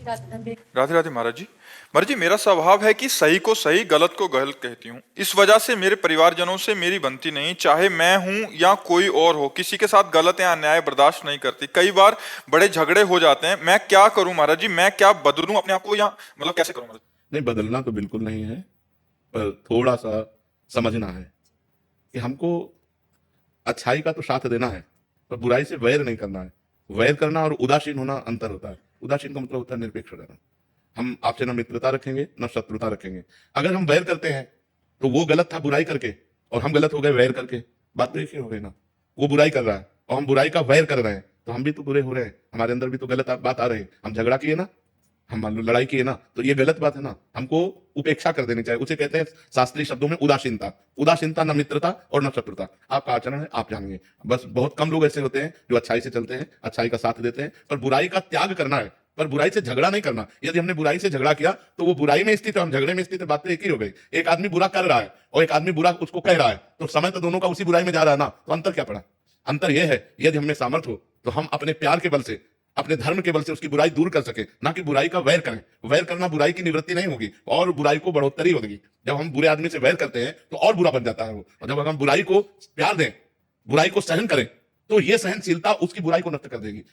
राधे राधे महाराज जी। महाराज जी, मेरा स्वभाव है कि सही को सही, गलत को गलत कहती हूँ। इस वजह से मेरे परिवारजनों से मेरी बनती नहीं, चाहे मैं हूँ या कोई और हो। किसी के साथ गलत या अन्याय बर्दाश्त नहीं करती। कई बार बड़े झगड़े हो जाते हैं। मैं क्या करूं महाराज जी? मैं क्या बदलूं अपने आप को, या मतलब कैसे करूं महाराज? नहीं, बदलना तो बिल्कुल नहीं है, पर थोड़ा सा समझना है कि हमको अच्छाई का तो साथ देना है, पर बुराई से वैर नहीं करना है। वैर करना और उदासीन होना अंतर होता है। उदासीन का मतलब होता है निरपेक्ष रहना। हम आपसे न मित्रता रखेंगे न शत्रुता रखेंगे। अगर हम वैर करते हैं तो वो गलत था बुराई करके, और हम गलत हो गए वैर करके, बात तो एक ही हो गई ना। वो बुराई कर रहा है और हम बुराई का वैर कर रहे हैं, तो हम भी तो बुरे हो रहे हैं। हमारे अंदर भी तो गलत बात आ रही है। हम झगड़ा किए ना, हम मान लो लड़ाई की है ना, तो ये गलत बात है ना। हमको उपेक्षा कर देनी चाहिए। उसे कहते हैं शास्त्रीय शब्दों में उदासीनता। उदासीनता न मित्रता और न शत्रुता। आपका आचरण है, आप जानिए। बस बहुत कम लोग ऐसे होते हैं जो अच्छाई से चलते हैं, अच्छाई का साथ देते हैं, पर बुराई का त्याग करना है, पर बुराई से झगड़ा नहीं करना। यदि हमने बुराई से झगड़ा किया तो वो बुराई में स्थित है, हम झगड़े में स्थित है, बात तो एक ही हो गई। एक आदमी बुरा कर रहा है और एक आदमी बुरा उसको कह रहा है, तो समय तो दोनों का उसी बुराई में जा रहा है ना। तो अंतर क्या पड़ा? अंतर यह है, यदि हमें सामर्थ्य हो तो हम अपने प्यार के बल से, अपने धर्म के बल से उसकी बुराई दूर कर सके, ना कि बुराई का वैर करें। वैर करना बुराई की निवृत्ति नहीं होगी और बुराई को बढ़ोतरी होगी। जब हम बुरे आदमी से वैर करते हैं तो और बुरा बन जाता है वो। और जब हम बुराई को प्यार दें, बुराई को सहन करें, तो ये सहनशीलता उसकी बुराई को नष्ट कर देगी।